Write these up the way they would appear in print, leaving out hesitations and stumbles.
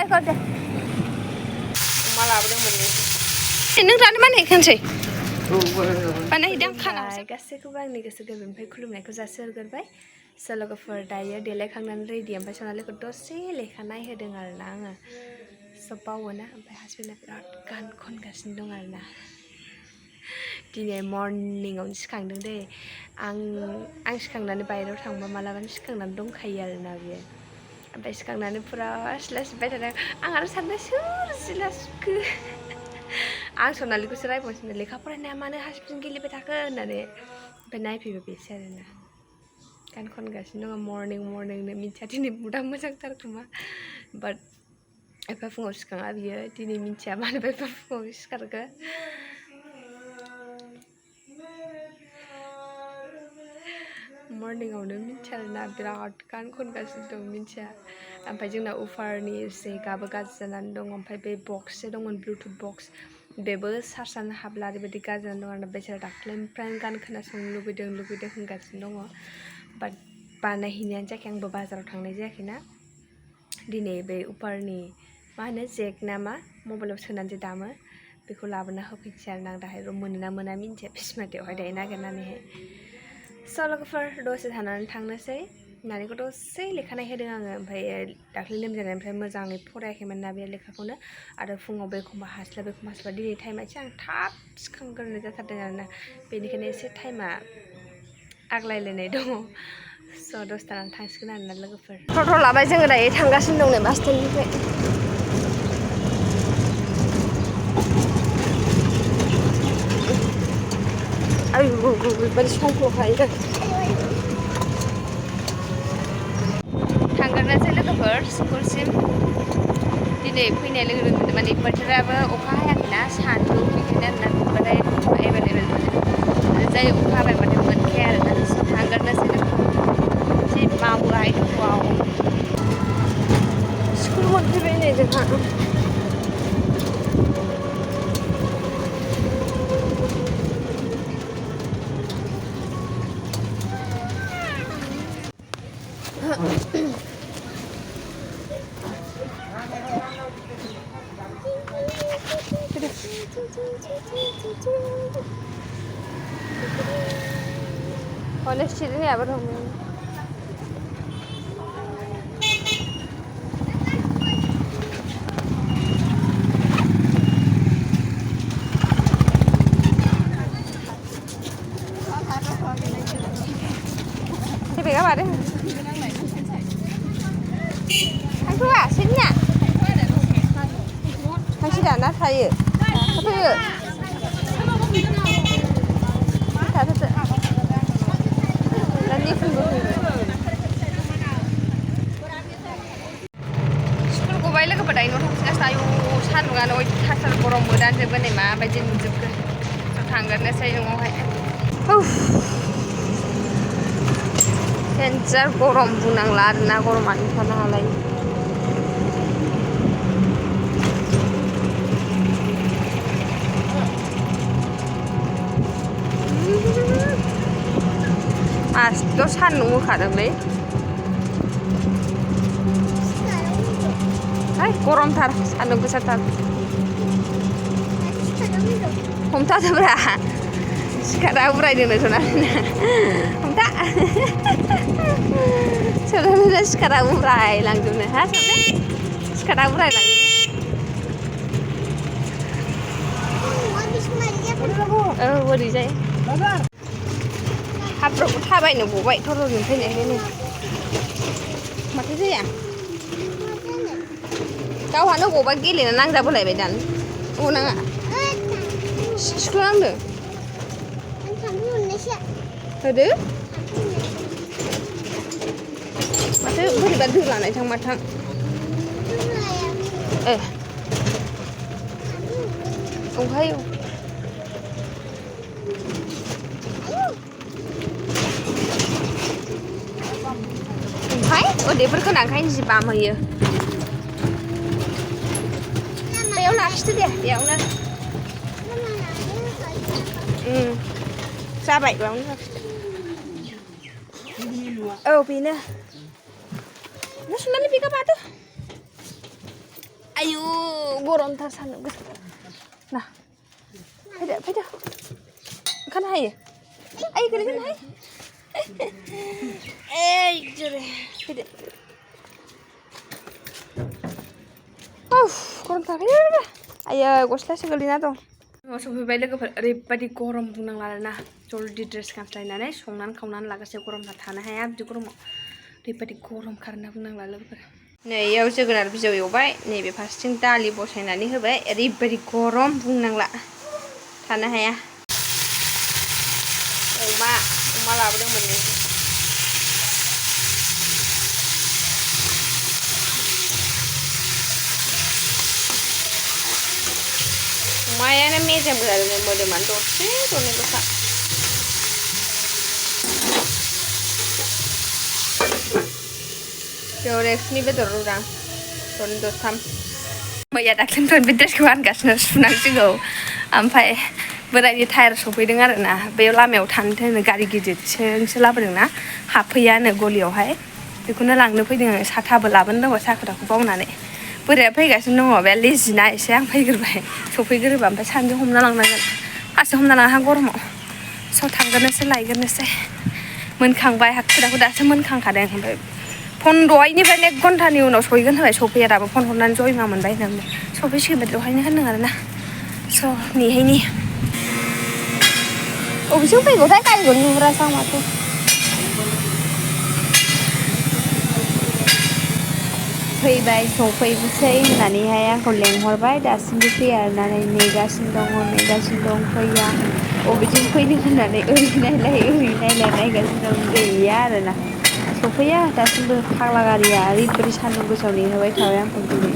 kau deh. Malah udah mending. Ini rani mana ikan sih? Mana hidang kana? Gaसैखौबो आंनि गोसो गोरबोनिफ्राय खुलुमनायखौ जासिहरग्रोबाय लोगोफोर दायो देलायखांनानै रेडि ओमफ्राय सनालिखौ दसे लेखा नायहोदों आरोना आङो सब बावोना ओमफ्राय हासबेन्डआ बिराद गान खनगासिनो दं आरोना दिनै मर्निंआवनो सिखांदों दे आं सिखांनानै बायहेरायाव थांबा मालाबानो सिखांनानै दंखायो आरोना बियो ओमफ्राय सिखांनानै फुरा सिला सिबबाय थादों आं आरो सानबाय सोर सिला सिबखो आं सनालिखौसो रायबावसिनो लेखा फरायनाया मानो हासबेन्ड गेलेबाय थाखो होननानै ओमफ्राय नायफैबाय बेसो आरोना गान खनगासिनो दङ मर्निंनो मिन्थिया दिनै बुदा मोजांथार खोमा बाट एफा फुङाव सिखाङा बियो दिनै मिन्थिया मानो एफा फुङाव सिखारखो मर्निंआवनो मिन्थिया आरोना बिराद गान खनगासिनो दं मिन्थिया ओमफ्राय जोंना उफारनि जेकआबो गाज्रि जानानै दं ओमफ्राय बे बक्ससो दंमोन ब्लुटुथ बक्स बेबो चार्जआनो हाबला ओरैबायदि गाज्रि जानानै दं आरोना बेसोरा दाख्लैनिफ्रायनो गान खोनासंनो लुबैदों होनगासिनो दङ बाट बानायहैनायानो जायाखै आंबो बाजाराव थांनाय जायाखैना दिनै बे उफारनि मा होनो जेक ना मा मबाइलाव सोनानै जे दामो बेखौ लाबोना होफैनोसै आरोना आं दाहाय मोनोना मोना मिन्थिया बिस्माथियावहाय दायो नागिरनानैहाय लोगोफोर दसे थानानै थांनोसै नानिखौ दसे लेखा नायहोदों आङो ओमफ्राय दाख्लै लोमजानायनिफ्राय मोजाङै फरायाखैमोन ना बे लेखाखौनो आरो फुङावबो एखमबा हास्लाबा दिनै टाइमा एसे आं थाब सिखांग्रोनाय जाथारदों आरोना बेनिखायनो एसे टाइमा आग्लायलायनाय दङ दसे थानानै थांसिगोन आरोना लोगोफोर टट' लाबाय जोङो दायो थांगासिनो दं नै बास स्टेन्डनिफ्राय आयौ बेबायदि संख्ल'खायो थांग्रोनोसै लोगोफोर स्कुलसिम दिनै फैनाय लोगो लोगो माने बोथोराबो अखा हायाखैना सान्दुं बेखायनो आरोना दुंबाथाय एभेलेबेल मोनो जाय अखा हाबायबाथाय मोनखाया आरोना थांग्रोनोसै लोगोफोर जि मावो आयथ'आव स्कुल मोनफैबाय नै जोंहा Honest sini ya bro. Tapi apa deh? Aku asinnya. Masih dana saya. Apa ya? Sekolahku bayi lagi pada ini orang saya sanuan oi kasar gorom mudan sebenarnya mah baju nujuk ke tanggarnya saya mau hai. Kencar gorom bunang larna goroman sana halai. 또 산으로 가는데? 아이 고럼 타라 산으로 그 타라. 홈 타다 브라. 시카라 브라 이러는 소나나. 홈 타. 소나나 시카라 브라 랑주네. 하 소나. 시카라 브라 랑. 어디 자이? हाब्रुखौ थाबायनो गबाय टर'जों फैनायखायनो माथो जाया गावहानो गबा गेलेना नांजाबोलायबाय दान गनाङा सिख्लांदों होदो माथो बोरैबा दोलानाय थां माथां ओमफ्राय उदैफोरखौ नांखायनो जि बामहोयो बेयाव लाखिदो दे बेयावनो जाबाय बेयावनो लाखिदो औ बेनो नोंसोरनालाय बेगा माथो आयु गरमथार सान्दुं गोसा ना फैदो ओंखारनो हायो आइ गोलैगोन हाय एइ जोरे फैदो गरमथार फैदो आयो गस्लासो गोलैना दं न'आव सफैबाय लोगोफोर ओरैबायदि गरम बुंनांला आरोना जल्दि ड्रेस गानस्लायनानै संनानै खावनानै लागासिनो गरमथार थानो हाया बिदि गरमाव ओरैबायदि गरम खारना बुंनांला लोगोफोर नै इयाव जोगोनार बिजौ एवबाय नैबे फारसेथिं दालि बसायनानै होबाय ओरैबायदि गरम बुंनांला थानो हाया अमा लाबोदोंमोन अमायानो मेजेम गोजा मोदोमानो दरसे दरनैल'खा रेक्सनि बेदर रुदां दरनै दरथाम मैया दाख्लिनिफ्राय बे ड्रेसखौ गानगासिनो सुनांसिगौ ओमफ्राय बोरायनि टायार सफैदों आरोना बेयाव लामायाव थानो थाखाय गारि गिदिरसो लाबोदोंना हाबफैयानो गलियावहाय बेखौनो लांनो फैदों आङो साथाबो लाबोनो दङ साखोदाखौ बावनानै बोराया फैगासिनो दङ बे लेजिना एसे आं फैग्रोबाय सफैग्रोबा ओमफ्राय सानजों हमना लांनांगोन फार्स्टआव हमना लांहा गरमाव स' थांग्रोनोसै लायग्रोनोसै मोनखांबाय हाखुदाखु दासो मोनखांखादों ओमफ्राय फन दहायनिफ्रायनो 1 घन्टानि उनाव सहैगोन होनबाय सफैया दाबो फन हरनानै जयमा मोनबाय होननानै सफैसिगोन बायदि दहायनो होनदों आरोना स' नेहायनि अबेसिम फैगौथाय गारिखौनो नुहुरासै आं माथो फैबाय सफैनोसै होननानैहाय आंखौ लेंहरबाय दासिमबो फैया आरोना नेगासिनो दं फैया अबेथिं फैनो होननानै ओरै नायलाय नायगासिनो दं गैया आरोना सफैया दासिमबो फाग्ला गारिया ओरैबायदि सान्दुं गोसायाव नेहोबाय थाबाय आंखौ दिनै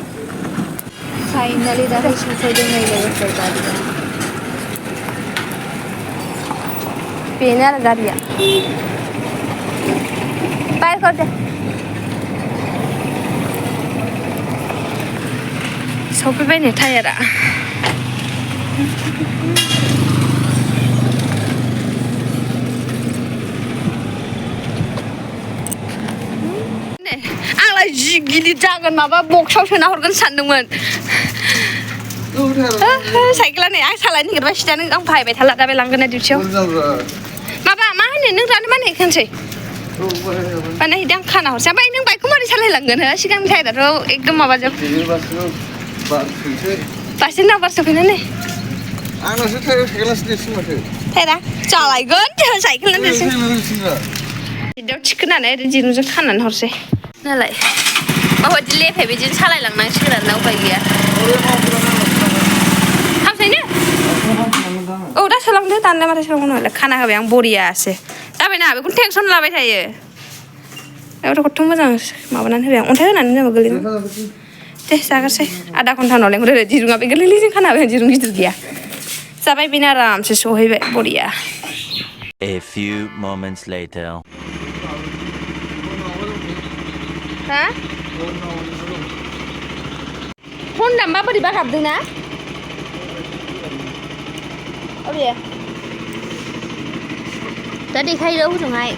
फाइनालि दाख्लै सफैदों नै लोगोफोर गारिया बेनो आरो गारिया बाय कर दे सफैबाय नै टायारा आंलाय जि गिदिर जागोन माबा बक्सआव सोना हरगोन सानदोंमोन साइकेला नै आं सालायनो नागिरबाय सिदा नों आं बाहायबाय थाला दा बे लांगोन ना डिउटियाव माबा मा होनो नों दानो बानायखानोसै बानायहैदो आं खाना हरसै ओमफ्राय नों बाइकखौ मारै सालायलांगोन हो सिगांनि टायाराथ' एकदम माबाजों बासजों नाम्बारसो फैनानै आंनासो साइकेलासो देरसिन माथो टायारा जालायगोन साइकेलना देरसिन बिदियाव थिखोनानै ओरै दिरुंजों खानानै हरसै नालाय माबायदि लेफे बिदिनो सालायलांनांसिगोन आरोना उपाय गैया हामसैनो औ दा सोलांदो दानलाय माथो सोलांगोन खाना होबाय आं बरियासो जाबायना बेखौनो टेनसन लाबाय थायो बेयावथ' खथ्थ' मोजां माबानानै होबाय आं अन्थाइ होनानै जाबा गोलैनो दे जागारसै आधा घन्टा उनाव लेंहरो दिरुङा बे गोरलैजों खाना होबाय दिरुं गिदिर गैया जाबाय बेनो आरामसे सहैबाय बरिया A few moments later. हा फन दामबा बोरैबा गाबदोंना अबे दा देखायो हजोंहाय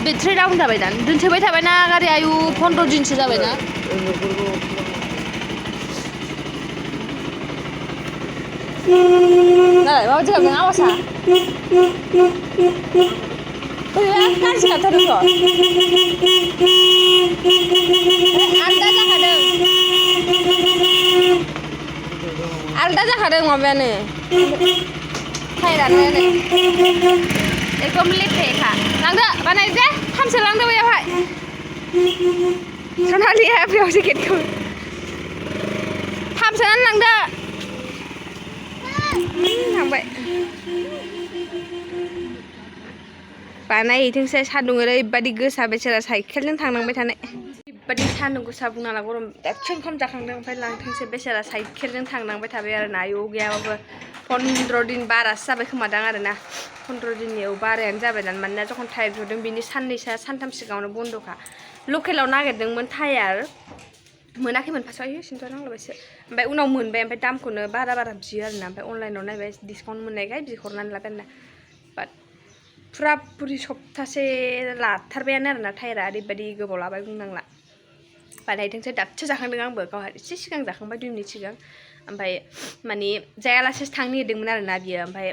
बेट्रि डाउन जाबाय दा दोनथ'बाय थाबायना गारि आयु 15 दिनसो जाबायना नालाय माबायदि गाबदों आवासा बोरैबा गाज्रि गाबथारदोंथ' आलदा जाखादों माबायानो टायारानो एकदम लेथेखा लांदो बानायदो दे थामसो लांदो बैयावहाय सनालिया बेयाव जेकेटखौ थामसोनानै लांदो थांबाय बानायहैथोंसै सान्दुं ओरैबायदि गोसा बेसारा साइकेलजों थांनांबाय थानाय ओरैबायदि सान्दुं गोसा बुंनाला गरम दाख्लै ओंखाम जाखांदों ओमफ्राय लांथोंसै बेसारा साइकेलजों थांनांबाय थाबाय आरोना आयौ गैयाबाबो 15 दिन बारासो जाबाय खोमादां आरोना 15 दिननि बारायानो जाबाय दां मानोना जखन टायार बिहरदों बिनि साननैसो सानथाम सिगाङावनो बन्द'खा लकेलाव नागिरदोंमोन टायार मोनाखैमोन फार्स्टआव आयु सिन्था नांलायबायसो ओमफ्राय उनाव मोनबाय ओमफ्राय दामखौनो बारा बियो आरोना ओमफ्राय अनलाइनाव नायबाय डिसकाउन्ट मोननायखाय बिहरनानै लाबाय आरोना बाट फुरा पुरि सप्तासे लाथारबायानो आरोना टायारा ओरैबायदि गोबाव लाबाय बुंनांला बानायदोंसो दाबसे जाखांदों आंबो गावहा एसे सिगां जाखांबाय 2 मिनिट सिगां ओमफ्राय माने जायालासेसो थांनो नागिरदोंमोन आरोना बियो ओमफ्राय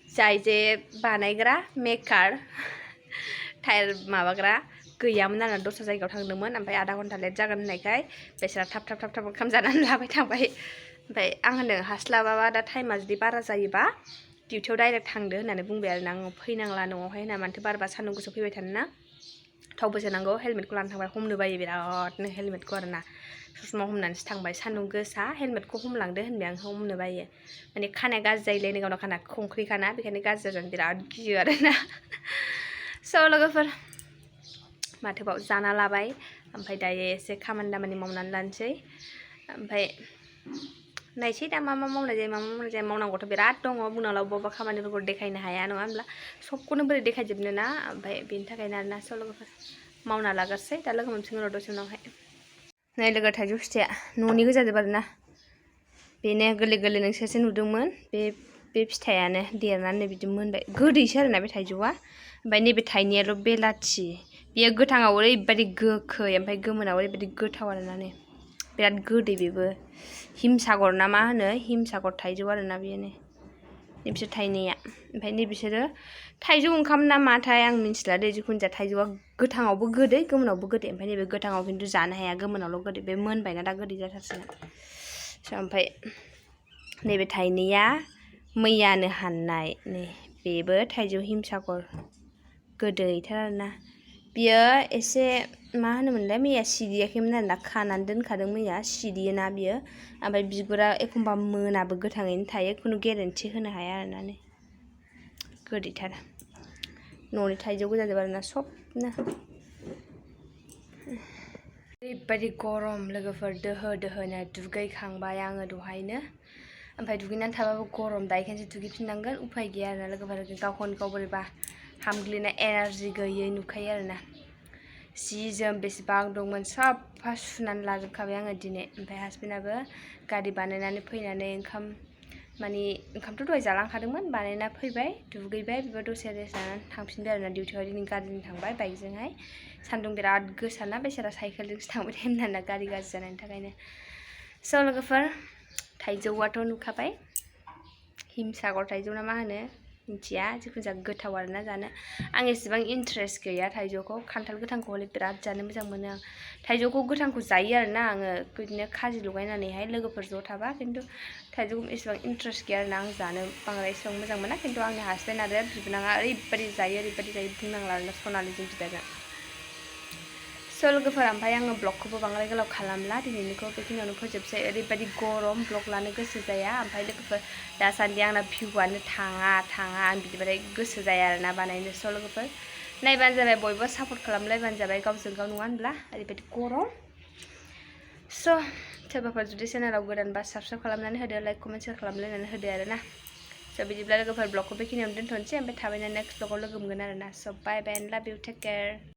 जाय जे बानायग्रा मेकार टायार माबाग्रा गैयामोन आरोना दस्रा जायगायाव थांदोंमोन ओमफ्राय आधा घन्टा लेट जागोन होननायखाय बेसोरा थाब ओंखाम जानानै लाबाय थांबाय ओमफ्राय आं होनदों हास्लाबाबा दा टाइमा जुदि बारा जायोबा डिउटियाव डाइरेक्ट थांदो होननानै बुंबाय आरोना आं फैनांला न'आवहाय होनना मानोथो बारबा सान्दुं गोसा फैबाय थानोना थावबो सोनांगौ हेलमेटखौ लाना थांबाय हमनो बायो बिरादनो हेलमेटखौ आरोना ससमा हमनानैसो थांबाय सान्दुं गोसा हेलमेटखौ हमलांदो होनबाय आं हमनो बायो माने खानाया गाज्रि जायोलै गावना खाना खंख्रिखाना बेखायनो गाज्रि जाजानो बिराद गियो आरोना स' लोगोफोर माथोबाव जाना लाबाय ओमफ्राय दायो एसे खामानि दामानि मावनानै लानोसै ओमफ्राय नायसै दा मा मावनाय जायो मावनांगौथ' बिराद दङ बुंनांला बबेबा खामानिफोरखौ देखायनो हाया नङा होनब्ला सबखौनो बोरै देखायजोबनो ना ओमफ्राय बेनि थाखायनो आरोना स' लोगोफोर मावना लाग्रोसै दा लोगो मोनसिगोन र' दसे उनावहाय नै लोगो थाइजौ फिथाइया न'नि गोजाजोब आरोना बेनो गोरलै नोंसोरसो नुदोंमोन बे फिथाइयानो देरनानै बिदि मोनबाय गोदैसो आरोना बे थाइजौआ ओमफ्राय नैबे थाइनैयाल' बेलाथि बेयो गोथाङाव ओरैबायदि गोखै ओमफ्राय गोमोनाव ओरैबायदि गोथाव आरोना नै बिराद गोदै बेबो हिमसागर ना मा होनो हिमसागर थाइजौ आरोना बेयो नै बिसोर थाइनैया ओमफ्राय नै बिसोरो थाइजौ ओंखाम ना माथाय आं मिन्थिला दे जिखुनु जाया थाइजौआ गोथाङावबो गोदै गोमोनावबो गोदै ओमफ्राय नैबे गोथाङाव खिन्थु जानो हाया गोमोनावल' गोदै बे मोनबायना दा गोदै जाथारसिगोन ओमफ्राय नैबे थाइनैया मैयानो हाननाय नै बेबो थाइजौ हिमसागर गोदैथार आरोना बियो एसे मा होनोमोनलाय मैया सिरियाखैमोन आरोना खानानै दोनखादों मैया सिरियोना बियो ओमफ्राय बिगुरा एखमबा मोनाबो गोथाङैनो थायो खुनु गेरेन्थि होनो हाया आरोना नै गोदैथार न'नि थाइजौ गोजाजोब आरोना सबनो ओरैबायदि गरम लोगोफोर दोहोनो दुगैखांबाय आङो दहायनो ओमफ्राय दुगैनानै थाबाबो गरम दा बेखायनो दुगैफिननांगोन उफाय गैया आरोना लोगोफोर गावखौनो गाव बोरैबा हामग्लिनाय एनार्जि गैयै नुखायो आरोना जि जोम बेसेबां दंमोन साफा सुनानै लाजोबखाबाय आङो दिनै ओमफ्राय हासबेन्डआबो गारि बानायनानै फैनानै ओंखामथ' दहाय जालांखादोंमोन बानायना फैबाय दुगैबाय बेबो दसे रेस्ट लानानै थांफिनबाय आरोना डिउटियाव दिनै गारिजों थांबाय बाइकजोंहाय सान्दुं बिराद गोसाना बेसारा साइकेलजोंसो थांबाय थायोमोन आरोना गारि गाज्रि जानायनि थाखायनो स' लोगोफोर थाइजौआथ' नुखाबाय हिमसागर थाइजौ ना मा होनो मिथिया जिखुनु जाया गोथाव आरोना जानो आं एसेबां इन्ट्रेस्ट गैया थाइजौखौ खान्थाल गोथांखौ हले बिराद जानो मोजां मोनो आं थाइजौखौ गोथांखौ जायो आरोना आङो बिदिनो खाजि लगायनानैहाय लोगोफोर ज' थाबा खिन्थु थाइजौखौ एसेबां इन्ट्रेस्ट गैया आरोना आं जानो बांद्राय एसेबां मोजां मोना खिन्थु आंनि हासबेन्ड आरो बिबोनाङा ओरैबायदि जायो बुंनांला आरोना सनालिजों बिदाजों स' लोगोफोर ओमफ्राय आङो ब्लगखौबो बांद्राय गोलाव खालामला दिनैनिखौ बेखिनियावनो फोजोबसै ओरैबायदि गरम ब्लग लानो गोसो जाया ओमफ्राय लोगोफोर दासान्दि आंना भिउआनो थाङा आं बिदिबाथाय गोसो जाया आरोना बानायनो स' लोगोफोर नायबानो जाबाय बयबो सापर्ट खालामलायबानो जाबाय गावजों गाव नङा होनब्ला ओरैबायदि गरम स' सोरबाफोर जुदि चेनेलाव गोदानबा साबस्क्राइब खालामनानै होदो लाइक कमेन्ट शेयार खालामलायनानै होदो आरोना स' बिदिब्ला लोगोफोर ब्लगखौ बेखिनियावनो दोनथ'नोसै ओमफ्राय थाबैनो नेक्स्ट ब्लगाव लोगो मोनगोन आरोना स' बाय एन्ड लाभ इउ टेक केयार